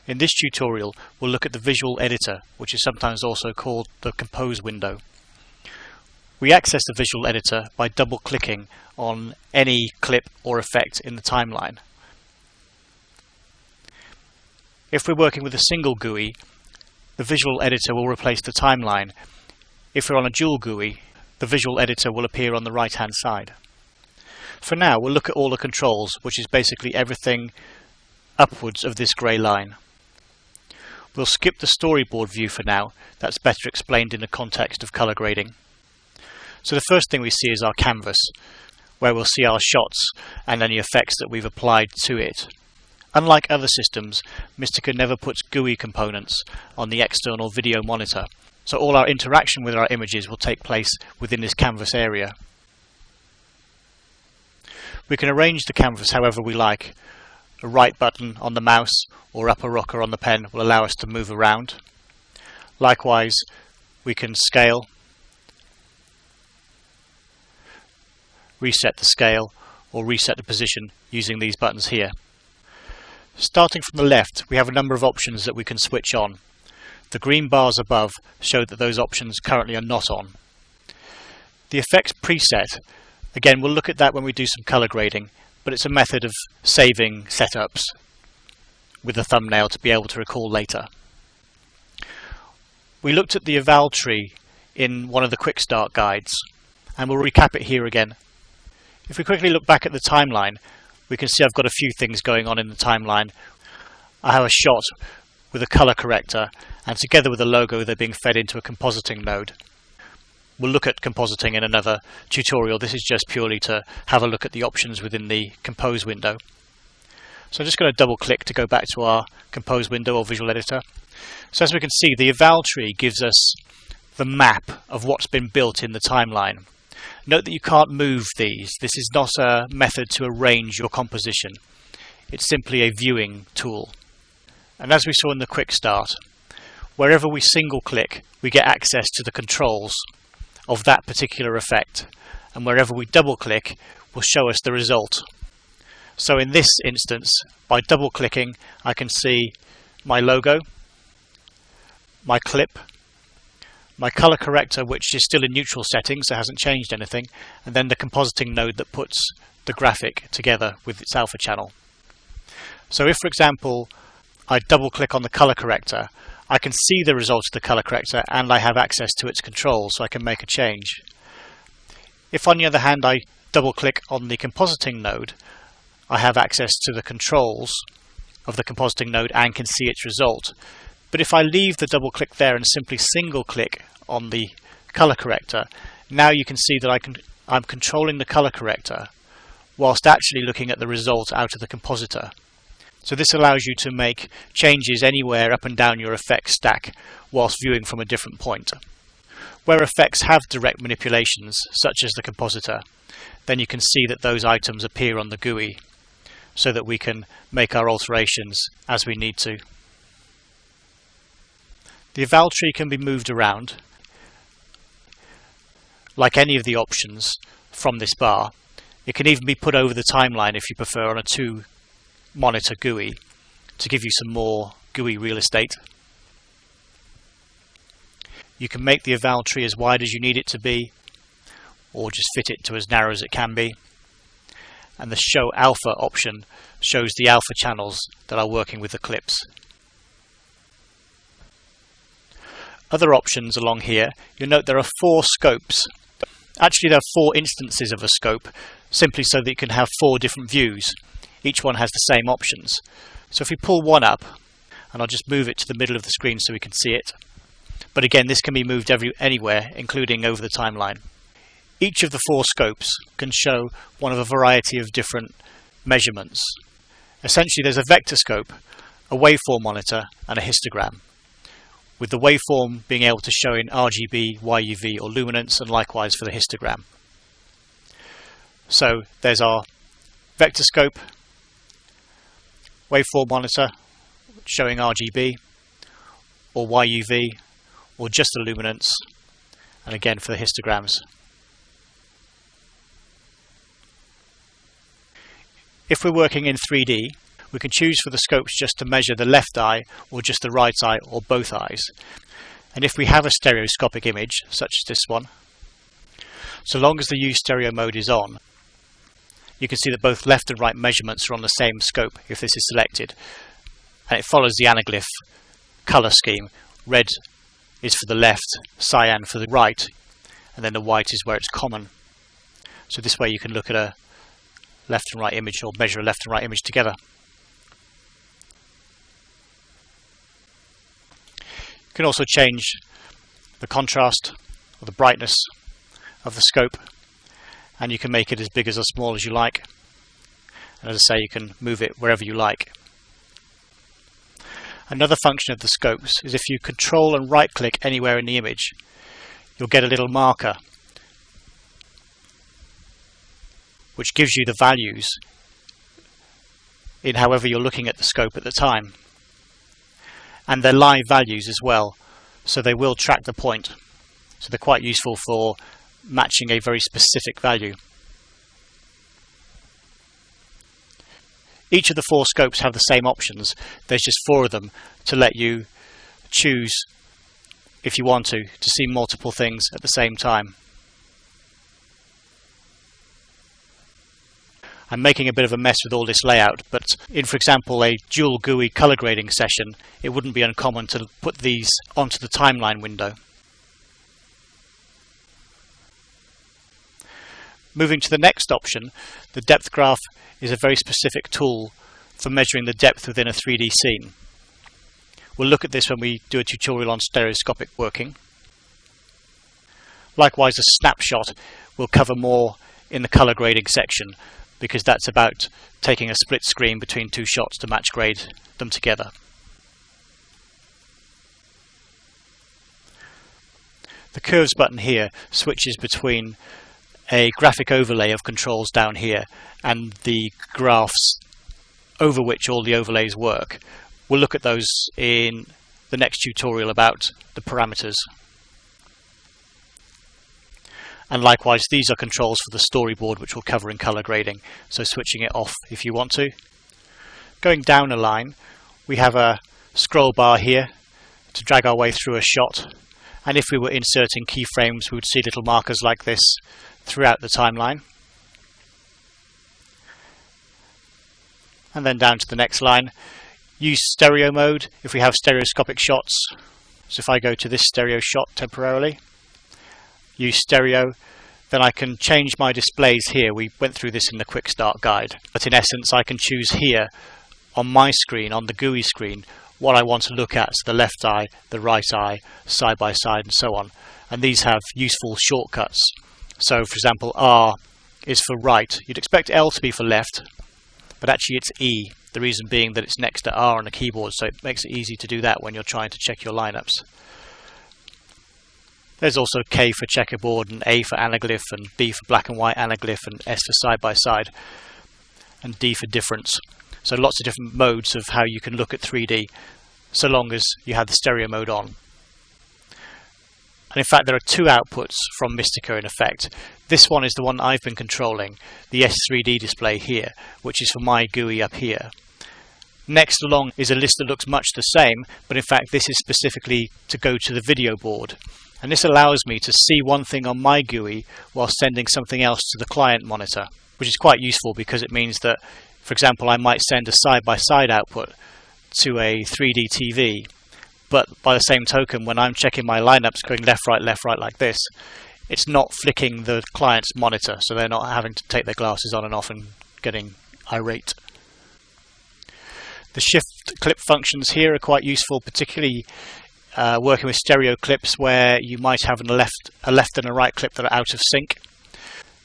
In this tutorial, we'll look at the visual editor, which is sometimes also called the Compose window. We access the visual editor by double-clicking on any clip or effect in the timeline. If we're working with a single GUI, the visual editor will replace the timeline. If we're on a dual GUI, the visual editor will appear on the right-hand side. For now, we'll look at all the controls, which is basically everything upwards of this grey line. We'll skip the storyboard view for now. That's better explained in the context of colour grading. So the first thing we see is our canvas, where we'll see our shots and any effects that we've applied to it. Unlike other systems, Mistika never puts GUI components on the external video monitor, so all our interaction with our images will take place within this canvas area. We can arrange the canvas however we like. A right button on the mouse or upper rocker on the pen will allow us to move around. Likewise, we can scale, reset the scale, or reset the position using these buttons here. Starting from the left, we have a number of options that we can switch on. The green bars above show that those options currently are not on. The effects preset, again, we'll look at that when we do some colour grading, but it's a method of saving setups with a thumbnail to be able to recall later. We looked at the eval tree in one of the quick start guides, and we'll recap it here again. If we quickly look back at the timeline, we can see I've got a few things going on in the timeline. I have a shot with a colour corrector, and together with the logo they're being fed into a compositing node. We'll look at compositing in another tutorial. This is just purely to have a look at the options within the Compose window. So I'm just going to double click to go back to our Compose window or visual editor. So as we can see, the eval tree gives us the map of what's been built in the timeline. Note that you can't move these. This is not a method to arrange your composition. It's simply a viewing tool. And as we saw in the quick start, wherever we single click, we get access to the controls of that particular effect, and wherever we double click will show us the result. So in this instance, by double clicking, I can see my logo, my clip, my color corrector, which is still in neutral settings, so hasn't changed anything, and then the compositing node that puts the graphic together with its alpha channel. So if, for example, I double click on the color corrector, I can see the result of the color corrector and I have access to its controls, so I can make a change. If on the other hand I double click on the compositing node, I have access to the controls of the compositing node and can see its result. But if I leave the double click there and simply single click on the color corrector, now you can see that I'm controlling the color corrector whilst actually looking at the result out of the compositor. So this allows you to make changes anywhere up and down your effects stack whilst viewing from a different point. Where effects have direct manipulations, such as the compositor, then you can see that those items appear on the GUI so that we can make our alterations as we need to. The eval tree can be moved around, like any of the options from this bar. It can even be put over the timeline if you prefer on a two-monitor GUI to give you some more GUI real estate. You can make the eval tree as wide as you need it to be, or just fit it to as narrow as it can be. And the Show Alpha option shows the alpha channels that are working with the clips. Other options along here, you'll note there are 4 scopes. Actually there are 4 instances of a scope, simply so that you can have 4 different views. Each one has the same options. So if we pull one up, and I'll just move it to the middle of the screen so we can see it. But again, this can be moved anywhere, including over the timeline. Each of the 4 scopes can show one of a variety of different measurements. Essentially there's a vector scope, a waveform monitor, and a histogram, with the waveform being able to show in RGB, YUV or luminance, and likewise for the histogram. So there's our vector scope, waveform monitor showing RGB or YUV or just the luminance, and again for the histograms. If we're working in 3D, We can choose for the scopes just to measure the left eye or just the right eye or both eyes. And if we have a stereoscopic image, such as this one, so long as the use stereo mode is on, you can see that both left and right measurements are on the same scope if this is selected. And it follows the anaglyph colour scheme. Red is for the left, cyan for the right, and then the white is where it's common. So this way you can look at a left and right image, or measure a left and right image together. You can also change the contrast or the brightness of the scope, and you can make it as big as or small as you like. And as I say, you can move it wherever you like. Another function of the scopes is if you control and right click anywhere in the image, you'll get a little marker which gives you the values in however you're looking at the scope at the time. And they're live values as well, so they will track the point. So they're quite useful for matching a very specific value. Each of the 4 scopes have the same options. There's just 4 of them to let you choose, if you want to see multiple things at the same time. I'm making a bit of a mess with all this layout, but in, for example, a dual GUI color grading session, it wouldn't be uncommon to put these onto the timeline window. Moving to the next option, the depth graph is a very specific tool for measuring the depth within a 3D scene. We'll look at this when we do a tutorial on stereoscopic working. Likewise, a snapshot will cover more in the color grading section, because that's about taking a split screen between 2 shots to match grade them together. The curves button here switches between a graphic overlay of controls down here and the graphs over which all the overlays work. We'll look at those in the next tutorial about the parameters. And likewise, these are controls for the storyboard, which we'll cover in color grading, so switching it off if you want to. Going down a line, we have a scroll bar here to drag our way through a shot, and if we were inserting keyframes, we would see little markers like this throughout the timeline. And then down to the next line, use stereo mode if we have stereoscopic shots. So if I go to this stereo shot temporarily, use stereo, then I can change my displays here. We went through this in the quick start guide, but in essence I can choose here on my screen, on the GUI screen, what I want to look at, so the left eye, the right eye, side by side and so on. And these have useful shortcuts. So for example, R is for right. You'd expect L to be for left, but actually it's E, the reason being that it's next to R on the keyboard, so it makes it easy to do that when you're trying to check your lineups. There's also K for checkerboard, and A for anaglyph, and B for black and white anaglyph, and S for side by side, and D for difference. So lots of different modes of how you can look at 3D, so long as you have the stereo mode on. And in fact, there are 2 outputs from Mistika in effect. This one is the one I've been controlling, the S3D display here, which is for my GUI up here. Next along is a list that looks much the same, but in fact this is specifically to go to the video board. And this allows me to see one thing on my GUI while sending something else to the client monitor, which is quite useful because it means that, for example, I might send a side-by-side output to a 3D TV, but by the same token, when I'm checking my lineups going left, right like this, it's not flicking the client's monitor, so they're not having to take their glasses on and off and getting irate. The shift clip functions here are quite useful, particularly working with stereo clips where you might have a left and a right clip that are out of sync.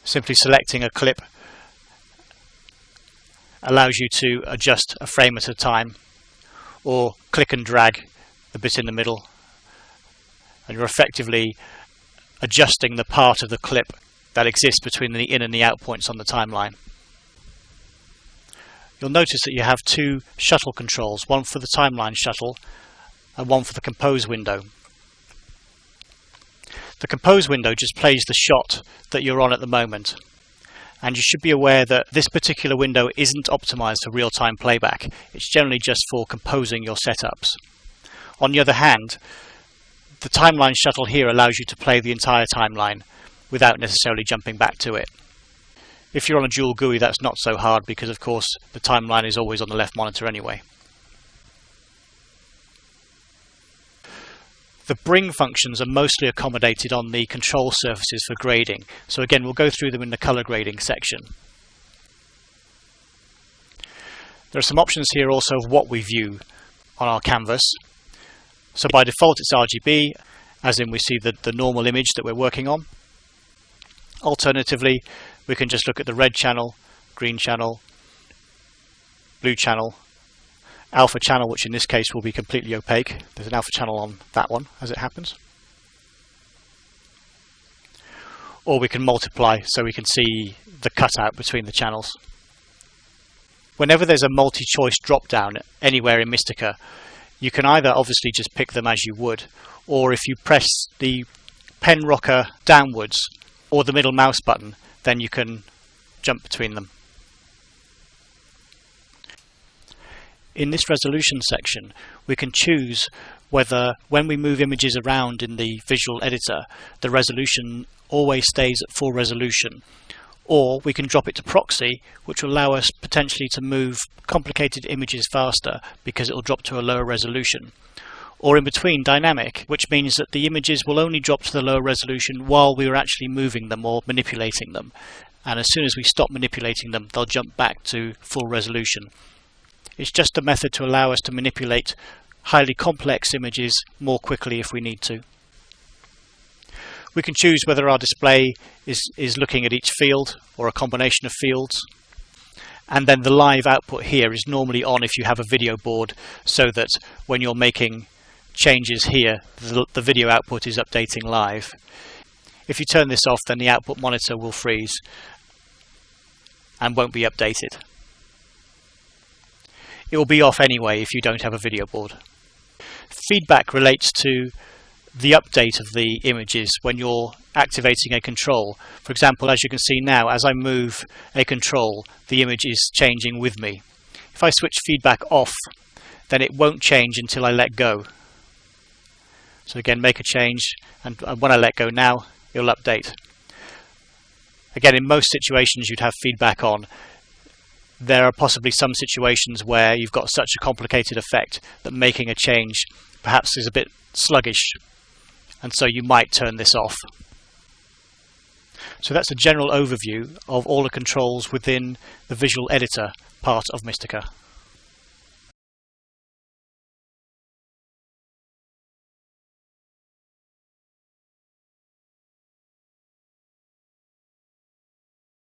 Simply selecting a clip allows you to adjust a frame at a time, or click and drag the bit in the middle, and you're effectively adjusting the part of the clip that exists between the in and the out points on the timeline. You'll notice that you have 2 shuttle controls, one for the timeline shuttle and one for the compose window. The compose window just plays the shot that you're on at the moment, and you should be aware that this particular window isn't optimized for real-time playback. It's generally just for composing your setups. On the other hand, the timeline shuttle here allows you to play the entire timeline without necessarily jumping back to it. If you're on a dual GUI, that's not so hard because of course the timeline is always on the left monitor anyway. The bring functions are mostly accommodated on the control surfaces for grading, so again we'll go through them in the color grading section. There are some options here also of what we view on our canvas. So by default it's RGB, as in we see the normal image that we're working on. Alternatively, we can just look at the red channel, green channel, blue channel, alpha channel, which in this case will be completely opaque. There's an alpha channel on that one as it happens. Or we can multiply so we can see the cutout between the channels. Whenever there's a multi-choice drop down anywhere in Mistika, you can either obviously just pick them as you would, or if you press the pen rocker downwards or the middle mouse button, then you can jump between them. In this resolution section, we can choose whether when we move images around in the visual editor, the resolution always stays at full resolution, or we can drop it to proxy, which will allow us potentially to move complicated images faster because it will drop to a lower resolution. Or in between, dynamic, which means that the images will only drop to the lower resolution while we are actually moving them or manipulating them, and as soon as we stop manipulating them, they'll jump back to full resolution. It's just a method to allow us to manipulate highly complex images more quickly if we need to. We can choose whether our display is looking at each field or a combination of fields. And then the live output here is normally on if you have a video board, so that when you're making changes here, the video output is updating live. If you turn this off, then the output monitor will freeze and won't be updated. It will be off anyway if you don't have a video board. Feedback relates to the update of the images when you're activating a control. For example, as you can see now, as I move a control, the image is changing with me. If I switch feedback off, then it won't change until I let go. So again, make a change, and when I let go now, it'll update. Again, in most situations you'd have feedback on. There are possibly some situations where you've got such a complicated effect that making a change perhaps is a bit sluggish, and so you might turn this off. So that's a general overview of all the controls within the visual editor part of Mistika.